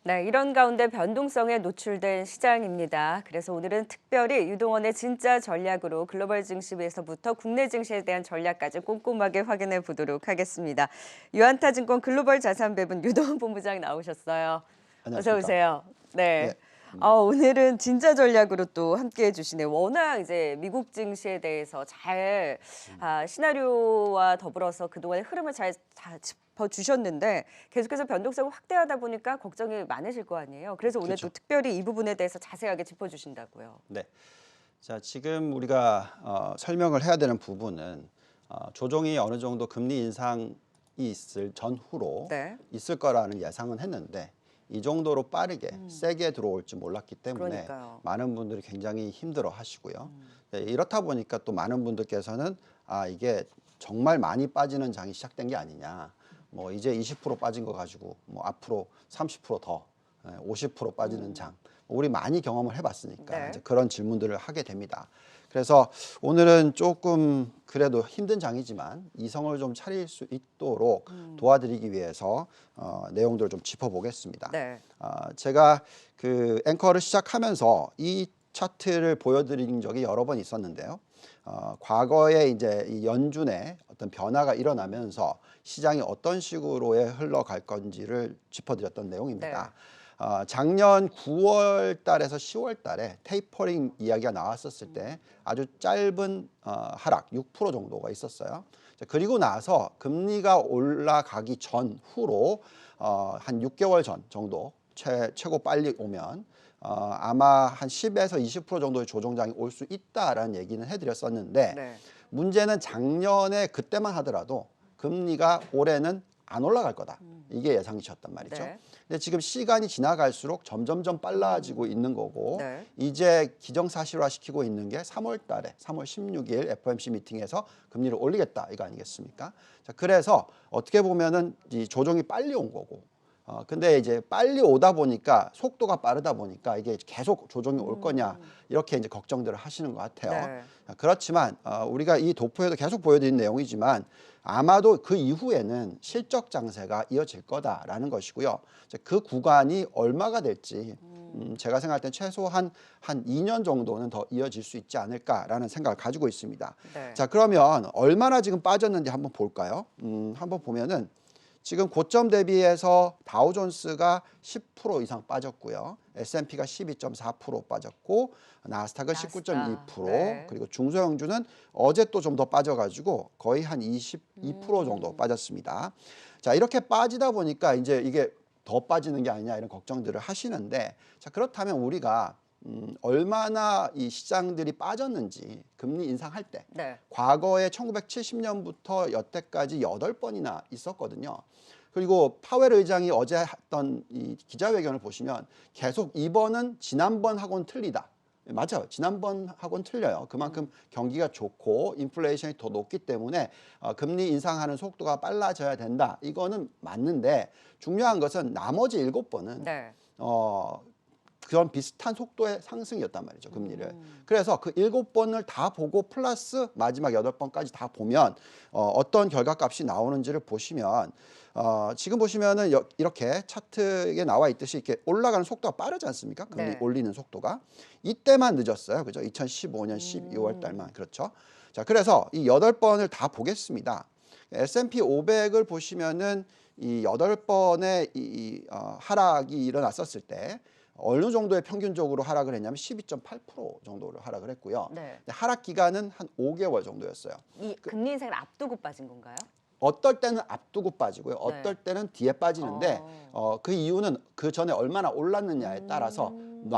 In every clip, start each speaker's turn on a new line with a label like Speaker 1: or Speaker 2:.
Speaker 1: 네, 이런 가운데 변동성에 노출된 시장입니다. 그래서 오늘은 특별히 유동원의 진짜 전략으로 글로벌 증시에서부터 국내 증시에 대한 전략까지 꼼꼼하게 확인해 보도록 하겠습니다. 유한타증권 글로벌 자산배분 유동원 본부장 나오셨어요. 어서
Speaker 2: 안녕하십니까?
Speaker 1: 오세요.
Speaker 2: 네.
Speaker 1: 네. 오늘은 진짜 전략으로 또 함께해 주시네요. 워낙 이제 미국 증시에 대해서 잘 시나리오와 더불어서 그동안의 흐름을 잘 짚어주셨는데 계속해서 변동성을 확대하다 보니까 걱정이 많으실 거 아니에요. 그래서 오늘 또
Speaker 2: 그렇죠.
Speaker 1: 특별히 이 부분에 대해서 자세하게 짚어주신다고요.
Speaker 2: 네. 자, 지금 우리가 설명을 해야 되는 부분은 조정이 어느 정도 금리 인상이 있을 전후로
Speaker 1: 네.
Speaker 2: 있을 거라는 예상은 했는데 이 정도로 빠르게 세게 들어올지 몰랐기 때문에
Speaker 1: 그러니까요.
Speaker 2: 많은 분들이 굉장히 힘들어 하시고요. 네, 이렇다 보니까 또 많은 분들께서는 이게 정말 많이 빠지는 장이 시작된 게 아니냐. 뭐 이제 20% 빠진 거 가지고 뭐 앞으로 30%더 50% 빠지는 장. 우리 많이 경험을 해봤으니까
Speaker 1: 네.
Speaker 2: 이제 그런 질문들을 하게 됩니다. 그래서 오늘은 조금 그래도 힘든 장이지만 이성을 좀 차릴 수 있도록 도와드리기 위해서 내용들을 좀 짚어보겠습니다.
Speaker 1: 네.
Speaker 2: 제가 그 앵커를 시작하면서 이 차트를 보여드린 적이 여러 번 있었는데요. 과거에 이제 이 연준의 어떤 변화가 일어나면서 시장이 어떤 식으로의 흘러갈 건지를 짚어드렸던 내용입니다. 작년 9월 달에서 10월 달에 테이퍼링 이야기가 나왔었을 때 아주 짧은 하락 6% 정도가 있었어요. 그리고 나서 금리가 올라가기 전후로 한 6개월 전 정도 최고 빨리 오면 아마 한 10에서 20% 정도의 조정장이 올 수 있다라는 얘기는 해드렸었는데
Speaker 1: 네.
Speaker 2: 문제는 작년에 그때만 하더라도 금리가 올해는 안 올라갈 거다. 이게 예상이셨단 말이죠.
Speaker 1: 네.
Speaker 2: 근데 지금 시간이 지나갈수록 점점점 빨라지고 있는 거고
Speaker 1: 네.
Speaker 2: 이제 기정사실화 시키고 있는 게 3월 달에 3월 16일 FOMC 미팅에서 금리를 올리겠다 이거 아니겠습니까? 자, 그래서 어떻게 보면은 이 조정이 빨리 온 거고 근데 이제 빨리 오다 보니까 속도가 빠르다 보니까 이게 계속 조정이 올 거냐 이렇게 이제 걱정들을 하시는 것 같아요.
Speaker 1: 네.
Speaker 2: 그렇지만 우리가 이 도표에도 계속 보여드린 내용이지만 아마도 그 이후에는 실적 장세가 이어질 거다라는 것이고요. 이제 그 구간이 얼마가 될지 제가 생각할 땐 최소한 한 2년 정도는 더 이어질 수 있지 않을까라는 생각을 가지고 있습니다.
Speaker 1: 네.
Speaker 2: 자, 그러면 얼마나 지금 빠졌는지 한번 볼까요? 한번 보면은 지금 고점 대비해서 다우존스가 10% 이상 빠졌고요. S&P가 12.4% 빠졌고 나스닥은
Speaker 1: 나스닥.
Speaker 2: 19.2%
Speaker 1: 네.
Speaker 2: 그리고 중소형주는 어제 또 좀 더 빠져가지고 거의 한 22% 정도 빠졌습니다. 자, 이렇게 빠지다 보니까 이제 이게 더 빠지는 게 아니냐 이런 걱정들을 하시는데 자, 그렇다면 우리가 얼마나 이 시장들이 빠졌는지 금리 인상할 때
Speaker 1: 네.
Speaker 2: 과거에 1970년부터 여태까지 8번이나 있었거든요. 그리고 파웰 의장이 어제 했던 이 기자회견을 보시면 계속 이번은 지난번하고는 틀리다. 맞아요. 지난번하고는 틀려요. 그만큼 경기가 좋고 인플레이션이 더 높기 때문에 금리 인상하는 속도가 빨라져야 된다. 이거는 맞는데 중요한 것은 나머지 7번은
Speaker 1: 네.
Speaker 2: 그런 비슷한 속도의 상승이었단 말이죠, 금리를. 그래서 그 7번을 다 보고 플러스 마지막 8번까지 다 보면 어떤 결과값이 나오는지를 보시면 지금 보시면은 이렇게 차트에 나와 있듯이 이렇게 올라가는 속도가 빠르지 않습니까? 금리
Speaker 1: 네.
Speaker 2: 올리는 속도가. 이때만 늦었어요. 그죠? 2015년 12월 달만. 그렇죠? 자, 그래서 이 8번을 다 보겠습니다. S&P 500을 보시면은 이 8번의 하락이 일어났었을 때 어느 정도의 평균적으로 하락을 했냐면 12.8% 정도를 하락을 했고요.
Speaker 1: 네.
Speaker 2: 하락 기간은 한 5개월 정도였어요.
Speaker 1: 이 금리 인상을 앞두고 빠진 건가요?
Speaker 2: 어떨 때는 앞두고 빠지고요.
Speaker 1: 네.
Speaker 2: 어떨 때는 뒤에 빠지는데 그 이유는 그 전에 얼마나 올랐느냐에 따라서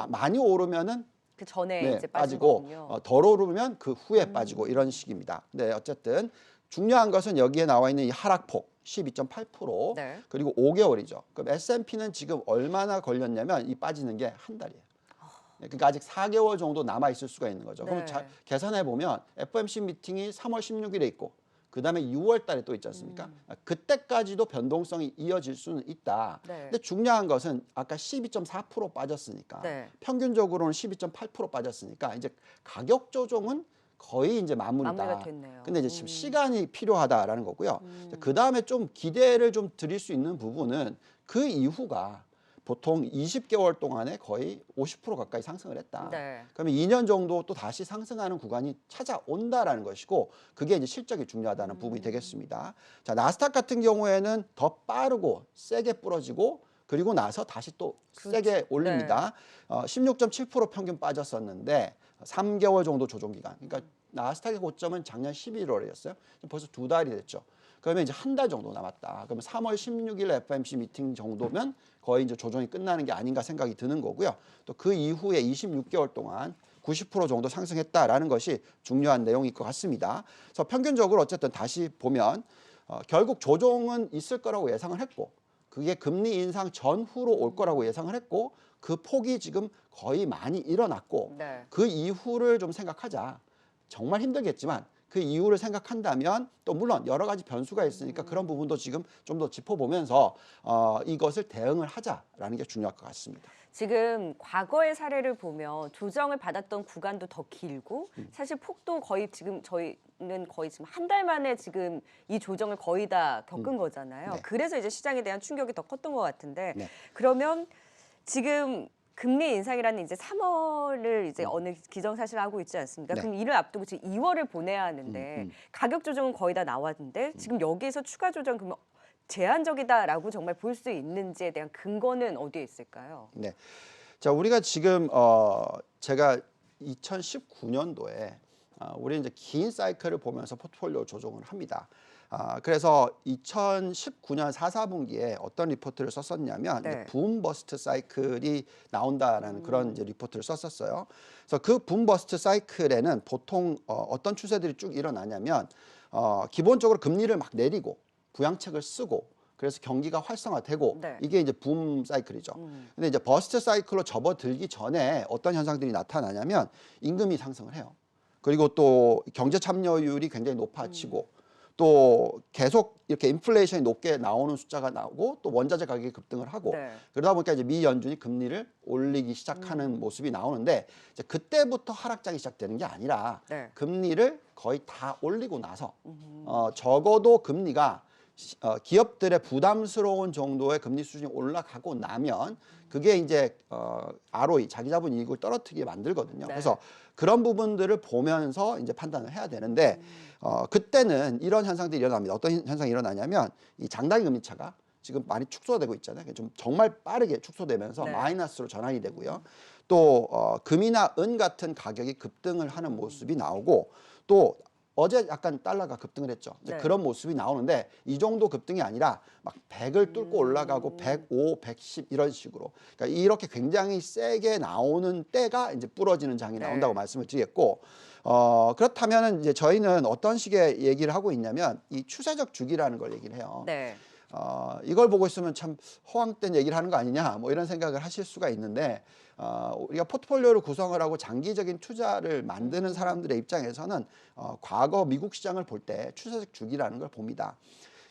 Speaker 2: 많이 오르면은
Speaker 1: 그 전에
Speaker 2: 네,
Speaker 1: 이제 빠진
Speaker 2: 빠지고
Speaker 1: 거군요.
Speaker 2: 덜 오르면 그 후에 빠지고 이런 식입니다. 네, 어쨌든 중요한 것은 여기에 나와 있는 이 하락폭 12.8%
Speaker 1: 네.
Speaker 2: 그리고 5개월이죠. 그럼 S&P는 지금 얼마나 걸렸냐면 이 빠지는 게 한 달이에요. 그러니까 아직 4개월 정도 남아 있을 수가 있는 거죠. 그럼
Speaker 1: 네.
Speaker 2: 계산해 보면 FOMC 미팅이 3월 16일에 있고 그다음에 6월 달에 또 있지 않습니까? 그때까지도 변동성이 이어질 수는 있다.
Speaker 1: 네.
Speaker 2: 근데 중요한 것은 아까 12.4% 빠졌으니까
Speaker 1: 네.
Speaker 2: 평균적으로는 12.8% 빠졌으니까 이제 가격 조정은 거의 이제 마무리다.
Speaker 1: 마무리가 됐네요.
Speaker 2: 근데 이제 지금 시간이 필요하다라는 거고요. 그다음에 좀 기대를 좀 드릴 수 있는 부분은 그 이후가 보통 20개월 동안에 거의 50% 가까이 상승을 했다.
Speaker 1: 네.
Speaker 2: 그러면 2년 정도 또 다시 상승하는 구간이 찾아온다라는 것이고 그게 이제 실적이 중요하다는 부분이 되겠습니다. 자, 나스닥 같은 경우에는 더 빠르고 세게 부러지고 그리고 나서 다시 또 세게 올립니다. 16.7% 평균 빠졌었는데 3개월 정도 조정 기간. 그러니까 나스닥의 고점은 작년 11월이었어요. 벌써 2달이 됐죠. 그러면 이제 한 달 정도 남았다. 그러면 3월 16일 FOMC 미팅 정도면 거의 이제 조정이 끝나는 게 아닌가 생각이 드는 거고요. 또 그 이후에 26개월 동안 90% 정도 상승했다라는 것이 중요한 내용일 것 같습니다. 그래서 평균적으로 어쨌든 다시 보면 결국 조정은 있을 거라고 예상을 했고 그게 금리 인상 전후로 올 거라고 예상을 했고 그 폭이 지금 거의 많이 일어났고
Speaker 1: 네.
Speaker 2: 그 이후를 좀 생각하자. 정말 힘들겠지만 그 이유를 생각한다면 또 물론 여러 가지 변수가 있으니까 그런 부분도 지금 좀 더 짚어보면서 이것을 대응을 하자라는 게 중요할 것 같습니다.
Speaker 1: 지금 과거의 사례를 보면 조정을 받았던 구간도 더 길고 사실 폭도 거의 지금 저희는 거의 지금 한 달 만에 지금 이 조정을 거의 다 겪은 거잖아요.
Speaker 2: 네.
Speaker 1: 그래서 이제 시장에 대한 충격이 더 컸던 것 같은데
Speaker 2: 네.
Speaker 1: 그러면 지금 금리 인상이라는 이제 3월을 이제 어느 기정사실을 하고 있지 않습니까?
Speaker 2: 네.
Speaker 1: 그럼 이를 앞두고 지금 2월을 보내야 하는데 가격 조정은 거의 다 나왔는데 지금 여기에서 추가 조정 그러면 제한적이다라고 정말 볼 수 있는지에 대한 근거는 어디에 있을까요?
Speaker 2: 네. 자, 우리가 지금 제가 2019년도에 우리 이제 긴 사이클을 보면서 포트폴리오 조정을 합니다. 그래서 2019년 4, 4분기에 어떤 리포트를 썼었냐면
Speaker 1: 네.
Speaker 2: 붐 버스트 사이클이 나온다라는 그런 이제 리포트를 썼었어요. 그래서 그 붐 버스트 사이클에는 보통 어떤 추세들이 쭉 일어나냐면 기본적으로 금리를 막 내리고 부양책을 쓰고 그래서 경기가 활성화되고
Speaker 1: 네.
Speaker 2: 이게 이제 붐 사이클이죠. 근데 이제 버스트 사이클로 접어들기 전에 어떤 현상들이 나타나냐면 임금이 상승을 해요. 그리고 또 경제 참여율이 굉장히 높아지고 또 계속 이렇게 인플레이션이 높게 나오는 숫자가 나오고 또 원자재 가격이 급등을 하고
Speaker 1: 네.
Speaker 2: 그러다 보니까 이제 미 연준이 금리를 올리기 시작하는 모습이 나오는데 이제 그때부터 하락장이 시작되는 게 아니라
Speaker 1: 네.
Speaker 2: 금리를 거의 다 올리고 나서 적어도 금리가 기업들의 부담스러운 정도의 금리 수준이 올라가고 나면 그게 이제 ROE 자기 자본 이익을 떨어뜨리게 만들거든요.
Speaker 1: 네.
Speaker 2: 그래서 그런 부분들을 보면서 이제 판단을 해야 되는데 그때는 이런 현상들이 일어납니다. 어떤 현상이 일어나냐면 이 장단기 금리 차가 지금 많이 축소되고 있잖아요. 좀 정말 빠르게 축소되면서
Speaker 1: 네.
Speaker 2: 마이너스로 전환이 되고요. 또 금이나 은 같은 가격이 급등을 하는 모습이 나오고 또 어제 약간 달러가 급등을 했죠. 이제
Speaker 1: 네.
Speaker 2: 그런 모습이 나오는데 이 정도 급등이 아니라 막 100을 뚫고 올라가고 105, 110 이런 식으로. 그러니까 이렇게 굉장히 세게 나오는 때가 이제 부러지는 장이
Speaker 1: 네.
Speaker 2: 나온다고 말씀을 드리겠고 그렇다면은 이제 저희는 어떤 식의 얘기를 하고 있냐면 이 추세적 주기라는 걸 얘기를 해요.
Speaker 1: 네.
Speaker 2: 이걸 보고 있으면 참 허황된 얘기를 하는 거 아니냐 뭐 이런 생각을 하실 수가 있는데 우리가 포트폴리오를 구성을 하고 장기적인 투자를 만드는 사람들의 입장에서는 과거 미국 시장을 볼 때 추세적 주기라는 걸 봅니다.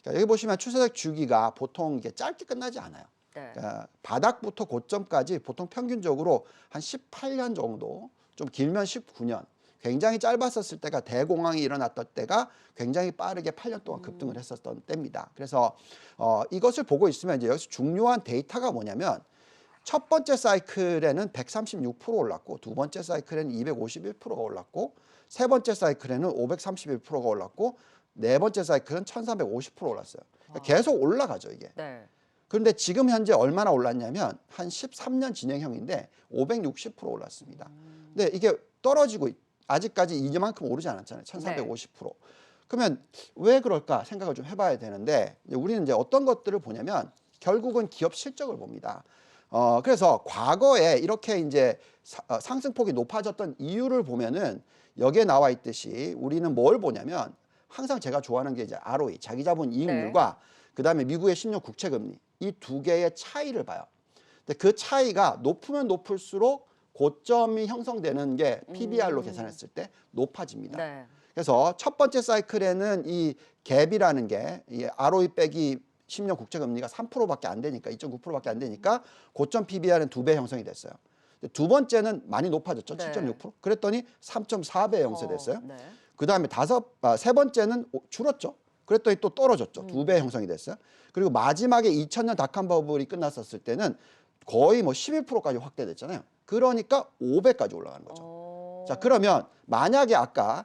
Speaker 2: 그러니까 여기 보시면 추세적 주기가 보통 이게 짧게 끝나지 않아요.
Speaker 1: 네.
Speaker 2: 그러니까 바닥부터 고점까지 보통 평균적으로 한 18년 정도, 좀 길면 19년. 굉장히 짧았었을 때가 대공황이 일어났던 때가 굉장히 빠르게 8년 동안 급등을 했었던 때입니다. 그래서 이것을 보고 있으면 이제 여기서 중요한 데이터가 뭐냐면 첫 번째 사이클에는 136% 올랐고 두 번째 사이클에는 251%가 올랐고 세 번째 사이클에는 531%가 올랐고 네 번째 사이클은 1350% 올랐어요. 그러니까 계속 올라가죠, 이게.
Speaker 1: 네.
Speaker 2: 그런데 지금 현재 얼마나 올랐냐면 한 13년 진행형인데 560% 올랐습니다. 근데 이게 떨어지고 아직까지 이만큼 오르지 않았잖아요. 1450%. 그러면 왜 그럴까 생각을 좀 해봐야 되는데 우리는 이제 어떤 것들을 보냐면 결국은 기업 실적을 봅니다. 그래서 과거에 이렇게 이제 상승폭이 높아졌던 이유를 보면은 여기에 나와 있듯이 우리는 뭘 보냐면 항상 제가 좋아하는 게 이제 ROE, 자기 자본 이익률과 그다음에 미국의 10년 국채 금리 이 두 개의 차이를 봐요. 근데 그 차이가 높으면 높을수록 고점이 형성되는 게 PBR로 계산했을 때 높아집니다.
Speaker 1: 네.
Speaker 2: 그래서 첫 번째 사이클에는 이 갭이라는 게 이 ROE 빼기 10년 국채 금리가 3%밖에 안 되니까 2.9%밖에 안 되니까 고점 PBR은 2배 형성이 됐어요. 두 번째는 많이 높아졌죠.
Speaker 1: 네.
Speaker 2: 7.6%. 그랬더니 3.4배 형성됐어요.
Speaker 1: 네.
Speaker 2: 그다음에 세 번째는 줄었죠. 그랬더니 또 떨어졌죠. 2배 형성이 됐어요. 그리고 마지막에 2000년 닷컴 버블이 끝났었을 때는 거의 뭐 11%까지 확대됐잖아요. 그러니까 500까지 올라가는 거죠. 자, 그러면 만약에 아까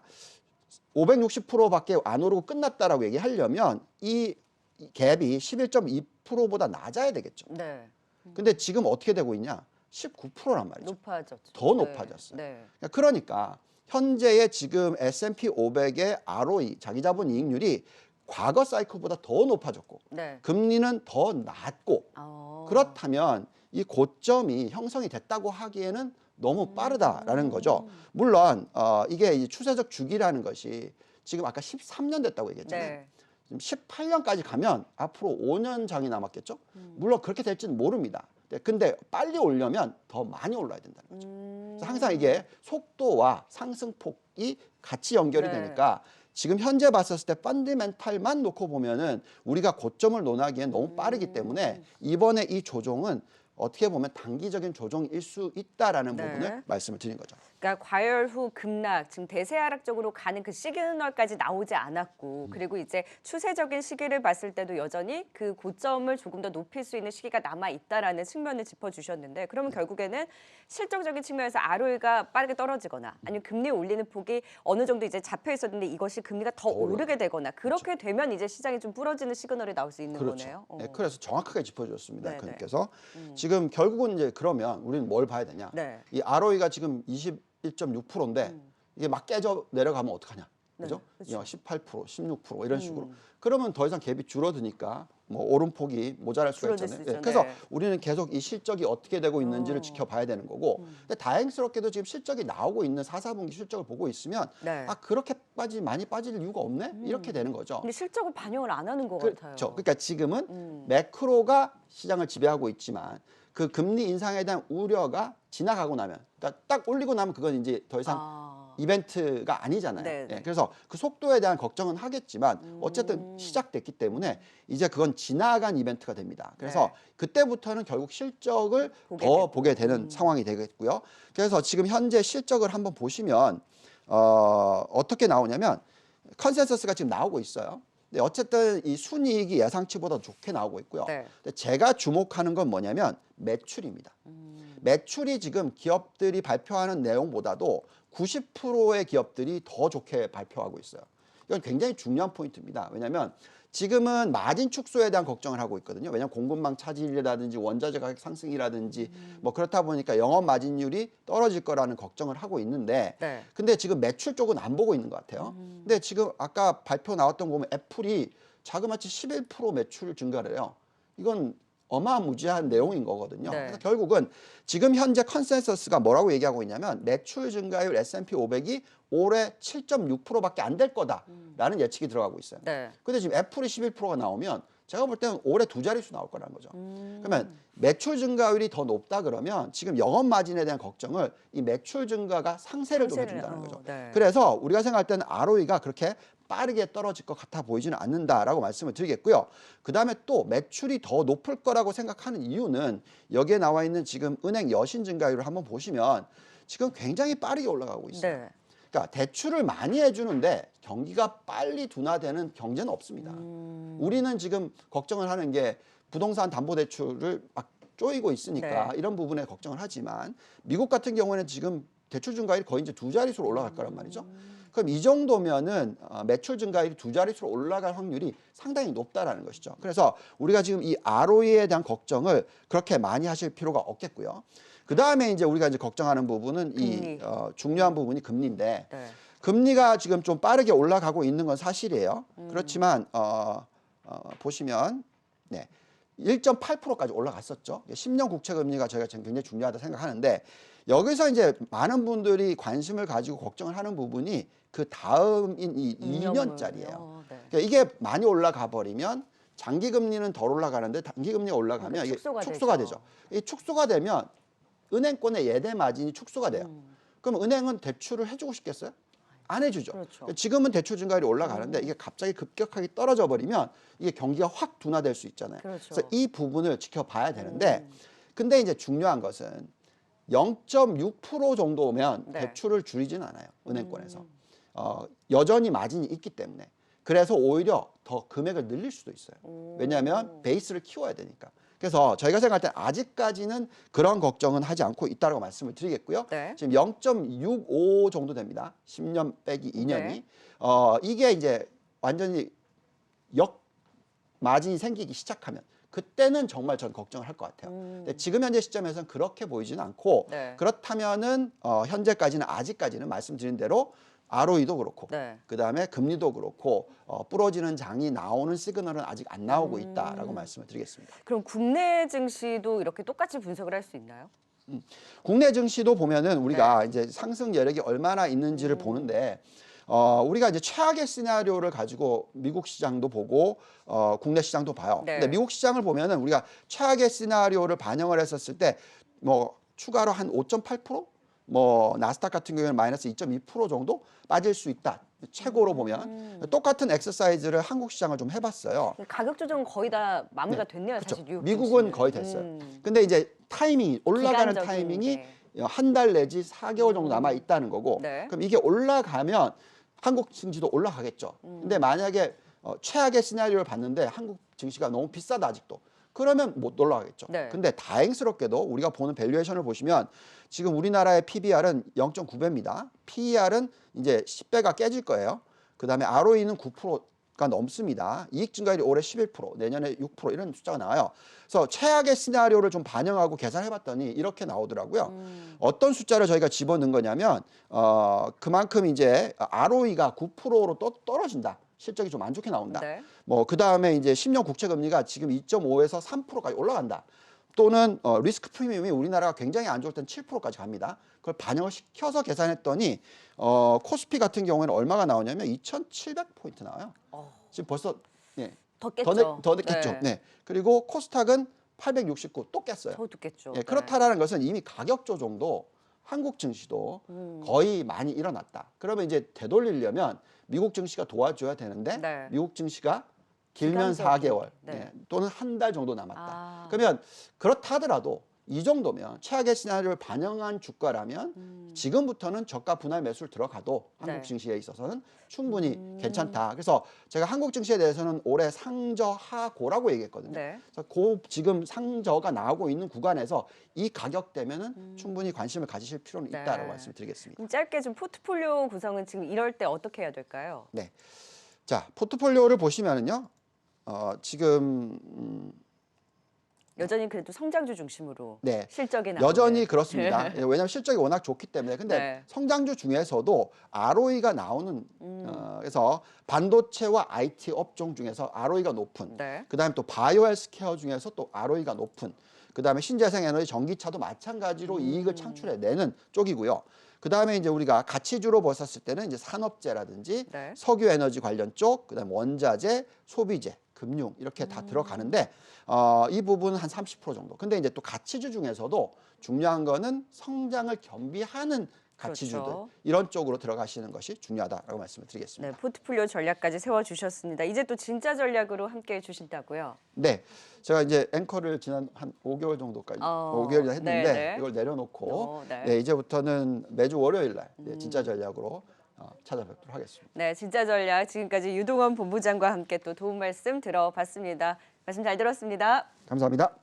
Speaker 2: 560%밖에 안 오르고 끝났다라고 얘기하려면 이 갭이 11.2%보다 낮아야 되겠죠.
Speaker 1: 네.
Speaker 2: 근데 지금 어떻게 되고 있냐? 19%란 말이죠.
Speaker 1: 높아졌죠.
Speaker 2: 더
Speaker 1: 네.
Speaker 2: 높아졌어요.
Speaker 1: 네.
Speaker 2: 그러니까 현재의 지금 S&P 500의 ROE, 자기자본 이익률이 과거 사이클보다 더 높아졌고
Speaker 1: 네.
Speaker 2: 금리는 더 낮고 그렇다면 이 고점이 형성이 됐다고 하기에는 너무 빠르다라는 거죠. 물론 이게 이 추세적 주기라는 것이 지금 아까 13년 됐다고 얘기했잖아요.
Speaker 1: 네.
Speaker 2: 지금 18년까지 가면 앞으로 5년 장이 남았겠죠. 물론 그렇게 될지는 모릅니다. 근데 빨리 오려면 더 많이 올라야 된다는 거죠. 그래서 항상 이게 속도와 상승폭이 같이 연결이
Speaker 1: 네.
Speaker 2: 되니까 지금 현재 봤었을 때 펀드멘탈만 놓고 보면은 우리가 고점을 논하기엔 너무 빠르기 때문에 이번에 이 조정은 어떻게 보면 단기적인 조정일 수 있다라는
Speaker 1: 네.
Speaker 2: 부분을 말씀을 드린 거죠.
Speaker 1: 그러니까 과열 후 급락, 지금 대세 하락 쪽으로 가는 그 시그널까지 나오지 않았고, 그리고 이제 추세적인 시기를 봤을 때도 여전히 그 고점을 조금 더 높일 수 있는 시기가 남아 있다라는 측면을 짚어주셨는데, 그러면 결국에는 실적적인 측면에서 ROE가 빠르게 떨어지거나, 아니면 금리 올리는 폭이 어느 정도 이제 잡혀 있었는데 이것이 금리가 더 오르게 되거나, 그렇게 되면 이제 시장이 좀 부러지는 시그널이 나올 수 있는 거네요.
Speaker 2: 네, 그래서 정확하게 짚어주셨습니다.
Speaker 1: 네네.
Speaker 2: 그님께서 지금 결국은 이제 그러면 우리는 뭘 봐야 되냐?
Speaker 1: 네.
Speaker 2: 이 ROE가 지금 21.6%인데 이게 막 깨져 내려가면 어떡하냐? 그죠?
Speaker 1: 네, 그렇죠.
Speaker 2: 18%, 16% 이런 식으로. 그러면 더 이상 갭이 줄어드니까 뭐 오름폭이 모자랄 수가
Speaker 1: 줄어들
Speaker 2: 있잖아요.
Speaker 1: 수 있죠.
Speaker 2: 그래서
Speaker 1: 네.
Speaker 2: 우리는 계속 이 실적이 어떻게 되고 있는지를 지켜봐야 되는 거고. 근데 다행스럽게도 지금 실적이 나오고 있는 4, 4분기 실적을 보고 있으면
Speaker 1: 네.
Speaker 2: 아 그렇게 많이 빠질 이유가 없네? 이렇게 되는 거죠.
Speaker 1: 근데 실적을 반영을 안 하는 것
Speaker 2: 그렇죠.
Speaker 1: 같아요.
Speaker 2: 그러니까 지금은 매크로가 시장을 지배하고 있지만 그 금리 인상에 대한 우려가 지나가고 나면, 그러니까 딱 올리고 나면 그건 이제 더 이상 이벤트가 아니잖아요.
Speaker 1: 네, 네.
Speaker 2: 예, 그래서 그 속도에 대한 걱정은 하겠지만 어쨌든 시작됐기 때문에 이제 그건 지나간 이벤트가 됩니다. 그래서
Speaker 1: 네.
Speaker 2: 그때부터는 결국 실적을 더 보게 되는 상황이 되겠고요. 그래서 지금 현재 실적을 한번 보시면 어떻게 나오냐면 컨센서스가 지금 나오고 있어요. 근데 어쨌든 이 순이익이 예상치보다 좋게 나오고 있고요.
Speaker 1: 네.
Speaker 2: 근데 제가 주목하는 건 뭐냐면 매출입니다. 매출이 지금 기업들이 발표하는 내용보다도 90%의 기업들이 더 좋게 발표하고 있어요. 이건 굉장히 중요한 포인트입니다. 왜냐하면 지금은 마진 축소에 대한 걱정을 하고 있거든요. 왜냐하면 공급망 차질이라든지 원자재 가격 상승이라든지 뭐 그렇다 보니까 영업 마진율이 떨어질 거라는 걱정을 하고 있는데
Speaker 1: 네.
Speaker 2: 근데 지금 매출 쪽은 안 보고 있는 것 같아요. 근데 지금 아까 발표 나왔던 거 보면 애플이 자그마치 11% 매출 증가를 해요. 이건 어마무지한 내용인 거거든요.
Speaker 1: 네.
Speaker 2: 그래서 결국은 지금 현재 컨센서스가 뭐라고 얘기하고 있냐면 매출 증가율 S&P 500이 올해 7.6%밖에 안 될 거다라는 예측이 들어가고 있어요.
Speaker 1: 네.
Speaker 2: 근데 지금 애플이 11%가 나오면 제가 볼 때는 올해 두 자릿수 나올 거라는 거죠. 그러면 매출 증가율이 더 높다 그러면 지금 영업 마진에 대한 걱정을 이 매출 증가가 상쇄를 좀 해준다는 거죠.
Speaker 1: 네.
Speaker 2: 그래서 우리가 생각할 때는 ROE가 그렇게 빠르게 떨어질 것 같아 보이지는 않는다라고 말씀을 드리겠고요. 그다음에 또 매출이 더 높을 거라고 생각하는 이유는 여기에 나와 있는 지금 은행 여신 증가율을 한번 보시면 지금 굉장히 빠르게 올라가고 있어요.
Speaker 1: 네.
Speaker 2: 그러니까 대출을 많이 해주는데 경기가 빨리 둔화되는 경제는 없습니다. 우리는 지금 걱정을 하는 게 부동산 담보대출을 막 쪼이고 있으니까
Speaker 1: 네.
Speaker 2: 이런 부분에 걱정을 하지만 미국 같은 경우에는 지금 대출 증가율이 거의 이제 두 자릿수로 올라갈 거란 말이죠. 그럼 이 정도면은 매출 증가율이 두 자릿수로 올라갈 확률이 상당히 높다라는 것이죠. 그래서 우리가 지금 이 ROE에 대한 걱정을 그렇게 많이 하실 필요가 없겠고요. 그 다음에 이제 우리가 이제 걱정하는 부분은
Speaker 1: 금리.
Speaker 2: 이 중요한 부분이 금리인데
Speaker 1: 네.
Speaker 2: 금리가 지금 좀 빠르게 올라가고 있는 건 사실이에요. 그렇지만 보시면 네. 1.8%까지 올라갔었죠. 10년 국채 금리가 저희가 지금 굉장히 중요하다 생각하는데 여기서 이제 많은 분들이 관심을 가지고 걱정을 하는 부분이 그 다음인 이 2년짜리예요.
Speaker 1: 네.
Speaker 2: 그러니까 이게 많이 올라가 버리면 장기 금리는 덜 올라가는데 단기 금리가 올라가면 이게 축소가 되죠. 이 축소가 되면 은행권의 예대 마진이 축소가 돼요. 그럼 은행은 대출을 해주고 싶겠어요? 안 해주죠.
Speaker 1: 그렇죠.
Speaker 2: 지금은 대출 증가율이 올라가는데 이게 갑자기 급격하게 떨어져 버리면 이게 경기가 확 둔화될 수 있잖아요.
Speaker 1: 그렇죠.
Speaker 2: 그래서 이 부분을 지켜봐야 되는데 근데 이제 중요한 것은 0.6% 정도면
Speaker 1: 네.
Speaker 2: 대출을 줄이지는 않아요. 은행권에서. 여전히 마진이 있기 때문에. 그래서 오히려 더 금액을 늘릴 수도 있어요. 왜냐하면 베이스를 키워야 되니까. 그래서 저희가 생각할 때 아직까지는 그런 걱정은 하지 않고 있다고 말씀을 드리겠고요.
Speaker 1: 네.
Speaker 2: 지금 0.65 정도 됩니다. 10년 빼기 2년이.
Speaker 1: 네.
Speaker 2: 이게 이제 완전히 마진이 생기기 시작하면 그때는 정말 전 걱정을 할 것 같아요. 근데 지금 현재 시점에서는 그렇게 보이지는 않고
Speaker 1: 네.
Speaker 2: 그렇다면은 현재까지는 아직까지는 말씀드린 대로 ROE도 그렇고
Speaker 1: 네.
Speaker 2: 그다음에 금리도 그렇고 부러지는 장이 나오는 시그널은 아직 안 나오고 있다라고 말씀을 드리겠습니다.
Speaker 1: 그럼 국내 증시도 이렇게 똑같이 분석을 할 수 있나요?
Speaker 2: 국내 증시도 보면은 우리가 이제 상승 여력이 얼마나 있는지를 보는데 우리가 이제 최악의 시나리오를 가지고 미국 시장도 보고 국내 시장도 봐요.
Speaker 1: 네.
Speaker 2: 근데 미국 시장을 보면은 우리가 최악의 시나리오를 반영을 했었을 때 뭐 추가로 한 5.8%? 뭐 나스닥 같은 경우에는 마이너스 2.2% 정도 빠질 수 있다. 최고로 보면 똑같은 엑서사이즈를 한국 시장을 좀 해봤어요.
Speaker 1: 가격 조정은 거의 다 마무리가 됐네요.
Speaker 2: 그렇죠.
Speaker 1: 사실 뉴욕
Speaker 2: 미국은
Speaker 1: 증시는.
Speaker 2: 거의 됐어요. 근데 이제 타이밍이 올라가는
Speaker 1: 기간적인,
Speaker 2: 타이밍이
Speaker 1: 네.
Speaker 2: 한 달 내지 4개월 정도 남아 있다는 거고
Speaker 1: 네.
Speaker 2: 그럼 이게 올라가면 한국 증시도 올라가겠죠. 근데 만약에 최악의 시나리오를 봤는데 한국 증시가 너무 비싸다 아직도. 그러면 못 올라가겠죠.
Speaker 1: 네.
Speaker 2: 근데 다행스럽게도 우리가 보는 밸류에이션을 보시면 지금 우리나라의 PBR은 0.9배입니다. PER은 이제 10배가 깨질 거예요. 그다음에 ROE는 9%가 넘습니다. 이익 증가율이 올해 11%, 내년에 6% 이런 숫자가 나와요. 그래서 최악의 시나리오를 좀 반영하고 계산해 봤더니 이렇게 나오더라고요. 어떤 숫자를 저희가 집어넣은 거냐면 그만큼 이제 ROE가 9%로 떨어진다. 실적이 좀 안 좋게 나온다.
Speaker 1: 네.
Speaker 2: 뭐 그다음에 이제 10년 국채 금리가 지금 2.5에서 3%까지 올라간다. 또는 리스크 프리미엄이 우리나라가 굉장히 안 좋을 땐 7%까지 갑니다. 그걸 반영을 시켜서 계산했더니 코스피 같은 경우에는 얼마가 나오냐면 2,700포인트 나와요. 지금 벌써 예,
Speaker 1: 더 깼죠.
Speaker 2: 더 늦겠죠.
Speaker 1: 네.
Speaker 2: 네. 그리고 코스닥은 869 또 깼어요.
Speaker 1: 더 늦겠죠.
Speaker 2: 예, 그렇다라는 것은 이미 가격 조정도 한국 증시도 거의 많이 일어났다. 그러면 이제 되돌리려면 미국 증시가 도와줘야 되는데
Speaker 1: 네.
Speaker 2: 미국 증시가 길면
Speaker 1: 기간적인,
Speaker 2: 4개월
Speaker 1: 네.
Speaker 2: 또는 한 달 정도 남았다.
Speaker 1: 아.
Speaker 2: 그러면 그렇다 하더라도 이 정도면 최악의 시나리오를 반영한 주가라면 지금부터는 저가 분할 매수를 들어가도 한국
Speaker 1: 네.
Speaker 2: 증시에 있어서는 충분히 괜찮다. 그래서 제가 한국 증시에 대해서는 올해 상저하고라고 얘기했거든요.
Speaker 1: 네.
Speaker 2: 그래서 지금 상저가 나오고 있는 구간에서 이 가격대면은 충분히 관심을 가지실 필요는
Speaker 1: 네.
Speaker 2: 있다라고 말씀드리겠습니다.
Speaker 1: 그럼 짧게 좀 포트폴리오 구성은 지금 이럴 때 어떻게 해야 될까요?
Speaker 2: 네. 자, 포트폴리오를 보시면은요. 지금
Speaker 1: 여전히 그래도 성장주 중심으로
Speaker 2: 네.
Speaker 1: 실적이 나오는.
Speaker 2: 여전히 그렇습니다. 왜냐하면 실적이 워낙 좋기 때문에. 근데
Speaker 1: 네.
Speaker 2: 성장주 중에서도 ROE가 나오는 그래서 반도체와 IT 업종 중에서 ROE가 높은
Speaker 1: 네.
Speaker 2: 그다음에 또 바이오 헬스케어 중에서 또 ROE가 높은 그다음에 신재생 에너지 전기차도 마찬가지로 이익을 창출해내는 쪽이고요. 그다음에 이제 우리가 가치주로 봤었을 때는 이제 산업재라든지
Speaker 1: 네.
Speaker 2: 석유 에너지 관련 쪽, 그다음에 원자재, 소비재, 금융 이렇게 다 들어가는데 이 부분은 한 30% 정도. 근데 이제 또 가치주 중에서도 중요한 거는 성장을 겸비하는 가치주들
Speaker 1: 그렇죠.
Speaker 2: 이런 쪽으로 들어가시는 것이 중요하다라고 말씀을 드리겠습니다.
Speaker 1: 네, 포트폴리오 전략까지 세워주셨습니다. 이제 또 진짜 전략으로 함께 해주신다고요?
Speaker 2: 네, 제가 이제 앵커를 지난 한 5개월 정도까지 5개월 했는데
Speaker 1: 네네.
Speaker 2: 이걸 내려놓고
Speaker 1: 네.
Speaker 2: 네, 이제부터는 매주 월요일 날 진짜 전략으로 찾아뵙도록 하겠습니다.
Speaker 1: 네, 진짜 전략 지금까지 유동원 본부장과 함께 또 도움 말씀 들어봤습니다. 말씀 잘 들었습니다.
Speaker 2: 감사합니다.